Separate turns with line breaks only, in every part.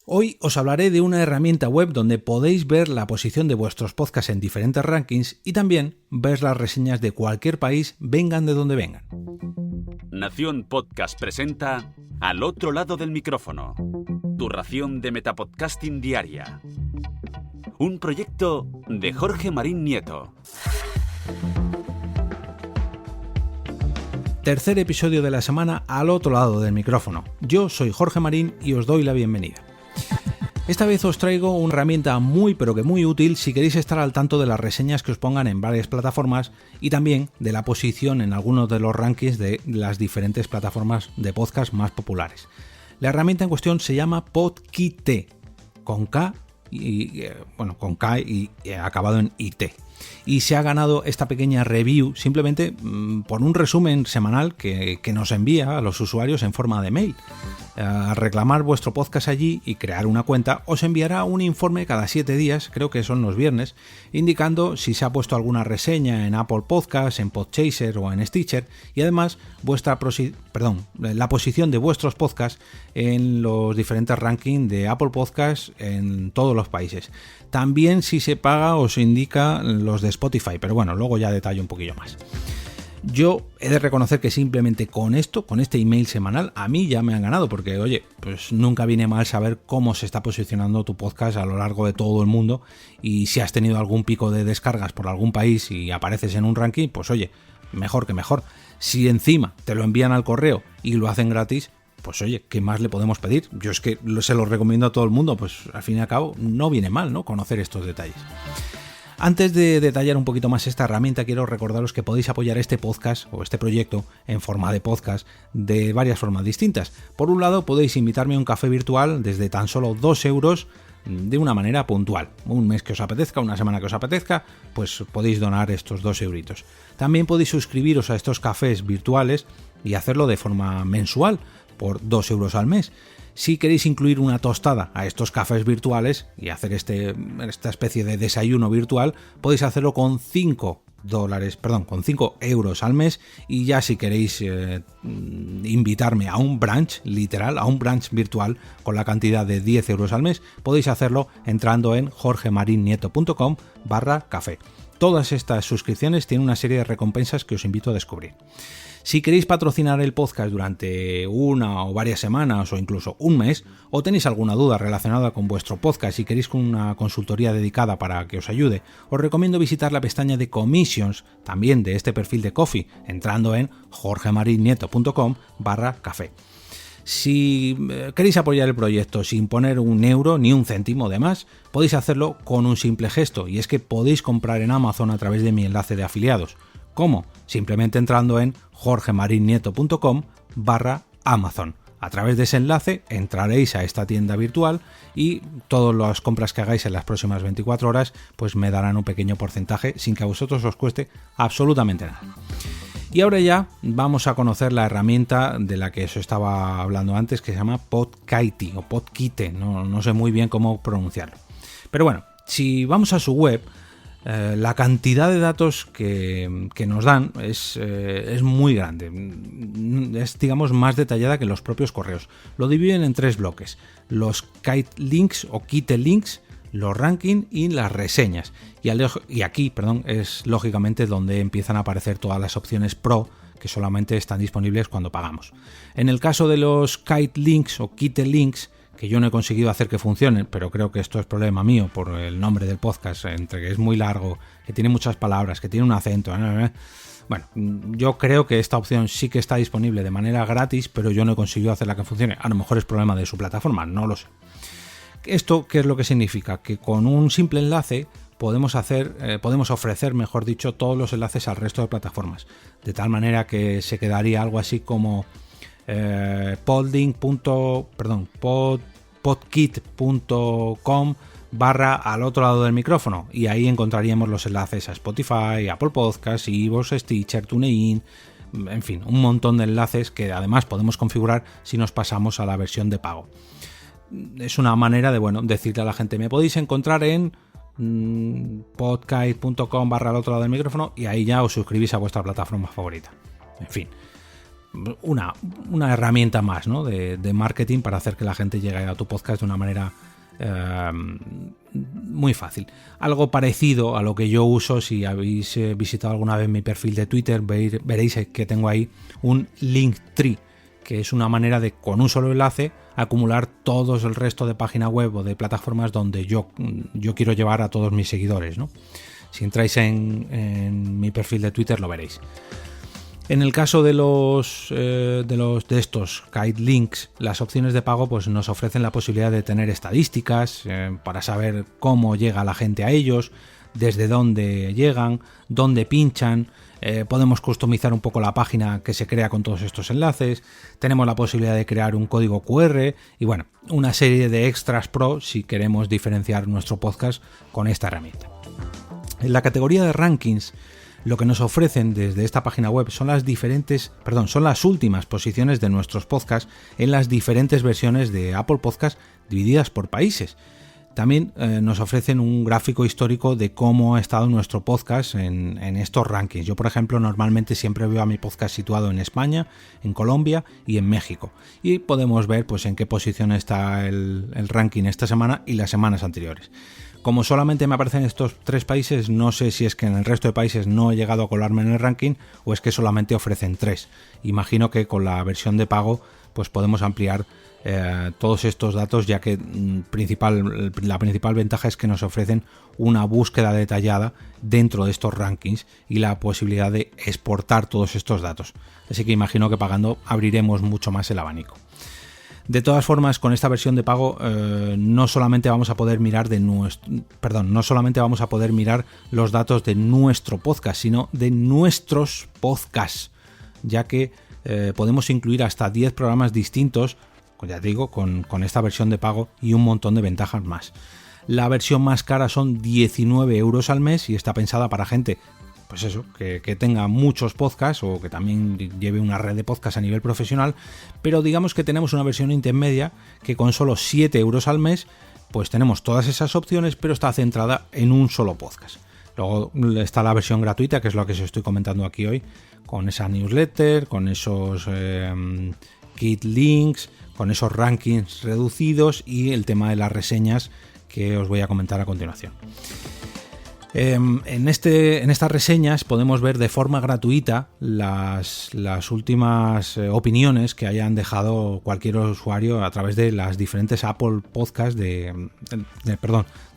Hoy os hablaré de una herramienta web donde podéis ver la posición de vuestros podcasts en diferentes rankings y también ver las reseñas de cualquier país, vengan de donde vengan.
Nación Podcast presenta Al otro lado del micrófono, tu ración de metapodcasting diaria. Un proyecto de Jorge Marín Nieto.
Tercer episodio de la semana al otro lado del micrófono. Yo soy Jorge Marín y os doy la bienvenida. Esta vez os traigo una herramienta muy útil si queréis estar al tanto de las reseñas que os pongan en varias plataformas y también de la posición en algunos de los rankings de las diferentes plataformas de podcast más populares. La herramienta en cuestión se llama Podkite, con K y acabado en IT. Y se ha ganado esta pequeña review simplemente por un resumen semanal que nos envía a los usuarios en forma de mail. Al reclamar vuestro podcast allí y crear una cuenta, os enviará un informe cada 7 días, creo que son los viernes, indicando si se ha puesto alguna reseña en Apple Podcasts, en Podchaser o en Stitcher, y además la posición de vuestros podcasts en los diferentes rankings de Apple Podcasts en todos los países. También, si se paga, os indica los de Spotify, pero bueno, luego ya detallo un poquillo más. Yo he de reconocer que simplemente con este email semanal, a mí ya me han ganado, porque oye, pues nunca viene mal saber cómo se está posicionando tu podcast a lo largo de todo el mundo, y si has tenido algún pico de descargas por algún país y apareces en un ranking, pues oye, mejor que mejor. Si encima te lo envían al correo y lo hacen gratis, pues oye, ¿qué más le podemos pedir? Yo es que se lo recomiendo a todo el mundo, pues al fin y al cabo no viene mal, ¿no?, conocer estos detalles. Antes de detallar un poquito más esta herramienta, quiero recordaros que podéis apoyar este podcast o este proyecto en forma de podcast de varias formas distintas. Por un lado, podéis invitarme a un café virtual desde tan solo 2 euros de una manera puntual. Un mes que os apetezca, una semana que os apetezca, pues podéis donar estos 2 euritos. También podéis suscribiros a estos cafés virtuales y hacerlo de forma mensual por 2 euros al mes. Si queréis incluir una tostada a estos cafés virtuales y hacer esta especie de desayuno virtual, podéis hacerlo con 5 euros al mes, y ya si queréis invitarme a un brunch, literal, a un brunch virtual con la cantidad de 10 euros al mes, podéis hacerlo entrando en jorgemarinieto.com/café. Todas estas suscripciones tienen una serie de recompensas que os invito a descubrir. Si queréis patrocinar el podcast durante una o varias semanas o incluso un mes, o tenéis alguna duda relacionada con vuestro podcast y queréis una consultoría dedicada para que os ayude, os recomiendo visitar la pestaña de Commissions, también de este perfil de Ko-fi, entrando en jorgemarinieto.com/café. Si queréis apoyar el proyecto sin poner 1 euro ni un céntimo de más, podéis hacerlo con un simple gesto, y es que podéis comprar en Amazon a través de mi enlace de afiliados. ¿Cómo? Simplemente entrando en jorgemarinieto.com/Amazon. A través de ese enlace entraréis a esta tienda virtual y todas las compras que hagáis en las próximas 24 horas pues me darán un pequeño porcentaje sin que a vosotros os cueste absolutamente nada. Y ahora ya vamos a conocer la herramienta de la que os estaba hablando antes, que se llama Podkite o Podkite, no sé muy bien cómo pronunciarlo. Pero bueno, si vamos a su web, la cantidad de datos que nos dan es muy grande, es digamos más detallada que los propios correos. Lo dividen en 3 bloques: los Kite Links o Kite Links, los rankings y las reseñas. Y aquí es lógicamente donde empiezan a aparecer todas las opciones pro que solamente están disponibles cuando pagamos. En el caso de los Kite Links o Kite Links, que yo no he conseguido hacer que funcionen, pero creo que esto es problema mío por el nombre del podcast, entre que es muy largo, que tiene muchas palabras, que tiene un acento. Bueno, yo creo que esta opción sí que está disponible de manera gratis, pero yo no he conseguido hacerla que funcione. A lo mejor es problema de su plataforma, no lo sé. ¿Esto qué es lo que significa? Que con un simple enlace podemos ofrecer, mejor dicho, todos los enlaces al resto de plataformas, de tal manera que se quedaría algo así como podkite.com /al otro lado del micrófono, y ahí encontraríamos los enlaces a Spotify, Apple Podcasts, iVoox, Stitcher, TuneIn, en fin, un montón de enlaces que además podemos configurar si nos pasamos a la versión de pago. Es una manera de decirle a la gente: me podéis encontrar en podkite.com /al otro lado del micrófono, y ahí ya os suscribís a vuestra plataforma favorita. En fin, una herramienta más, ¿no? de marketing para hacer que la gente llegue a tu podcast de una manera muy fácil. Algo parecido a lo que yo uso. Si habéis visitado alguna vez mi perfil de Twitter, veréis que tengo ahí un Linktree, que es una manera de, con un solo enlace, acumular todo el resto de página web o de plataformas donde yo quiero llevar a todos mis seguidores, ¿no? Si entráis en mi perfil de Twitter lo veréis. En el caso de estos guide links, las opciones de pago pues nos ofrecen la posibilidad de tener estadísticas para saber cómo llega la gente a ellos, desde dónde llegan, dónde pinchan. Podemos customizar un poco la página que se crea con todos estos enlaces. Tenemos la posibilidad de crear un código QR y bueno, una serie de extras pro si queremos diferenciar nuestro podcast con esta herramienta. En la categoría de rankings, lo que nos ofrecen desde esta página web son las últimas posiciones de nuestros podcasts en las diferentes versiones de Apple Podcast divididas por países. También nos ofrecen un gráfico histórico de cómo ha estado nuestro podcast en estos rankings. Yo, por ejemplo, normalmente siempre veo a mi podcast situado en España, en Colombia y en México. Y podemos ver pues en qué posición está el ranking esta semana y las semanas anteriores. Como solamente me aparecen estos 3 países, no sé si es que en el resto de países no he llegado a colarme en el ranking o es que solamente ofrecen 3. Imagino que con la versión de pago pues podemos ampliar todos estos datos, ya que la principal ventaja es que nos ofrecen una búsqueda detallada dentro de estos rankings y la posibilidad de exportar todos estos datos. Así que imagino que pagando abriremos mucho más el abanico. De todas formas, con esta versión de pago no solamente vamos a poder mirar los datos de nuestro podcast, sino de nuestros podcasts, ya que podemos incluir hasta 10 programas distintos, ya digo, con esta versión de pago y un montón de ventajas más. La versión más cara son 19 euros al mes y está pensada para gente pues eso, que tenga muchos podcasts o que también lleve una red de podcasts a nivel profesional, pero digamos que tenemos una versión intermedia que con solo 7 euros al mes pues tenemos todas esas opciones, pero está centrada en un solo podcast. Luego está la versión gratuita, que es lo que os estoy comentando aquí hoy, con esa newsletter, con esos kit links, con esos rankings reducidos y el tema de las reseñas que os voy a comentar a continuación. En estas reseñas podemos ver de forma gratuita las últimas opiniones que hayan dejado cualquier usuario a través de las diferentes Apple Podcasts de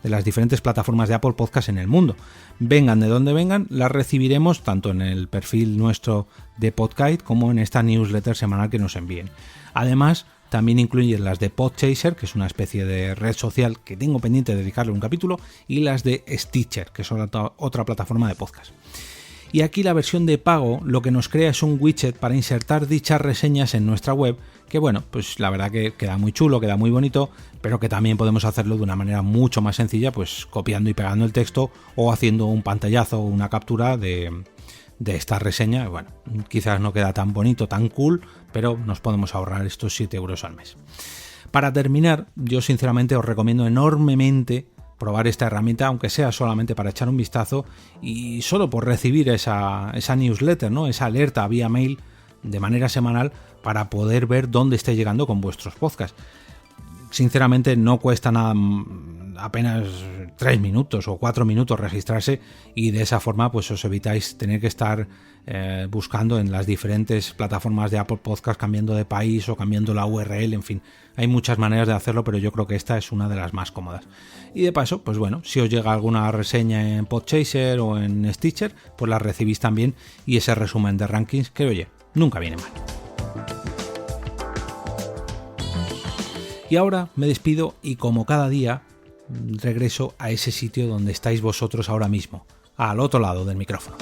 las diferentes plataformas de Apple Podcasts en el mundo. Vengan de donde vengan, las recibiremos tanto en el perfil nuestro de Podguide como en esta newsletter semanal que nos envíen. Además, también incluyen las de Podchaser, que es una especie de red social que tengo pendiente de dedicarle un capítulo, y las de Stitcher, que es otra plataforma de podcast. Y aquí la versión de pago lo que nos crea es un widget para insertar dichas reseñas en nuestra web, que bueno, pues la verdad que queda muy chulo, queda muy bonito, pero que también podemos hacerlo de una manera mucho más sencilla, pues copiando y pegando el texto o haciendo un pantallazo o una captura de esta reseña. Bueno, quizás no queda tan bonito, tan cool, pero nos podemos ahorrar estos 7 euros al mes. Para terminar, yo sinceramente os recomiendo enormemente probar esta herramienta, aunque sea solamente para echar un vistazo y solo por recibir esa newsletter, ¿no? Esa alerta vía mail de manera semanal para poder ver dónde esté llegando con vuestros podcasts. Sinceramente no cuesta nada, apenas 3 minutos o 4 minutos registrarse y de esa forma pues os evitáis tener que estar buscando en las diferentes plataformas de Apple Podcast, cambiando de país o cambiando la URL, en fin, hay muchas maneras de hacerlo, pero yo creo que esta es una de las más cómodas. Y de paso, pues bueno, si os llega alguna reseña en Podchaser o en Stitcher, pues la recibís también y ese resumen de rankings que, oye, nunca viene mal. Y ahora me despido y como cada día regreso a ese sitio donde estáis vosotros ahora mismo, al otro lado del micrófono.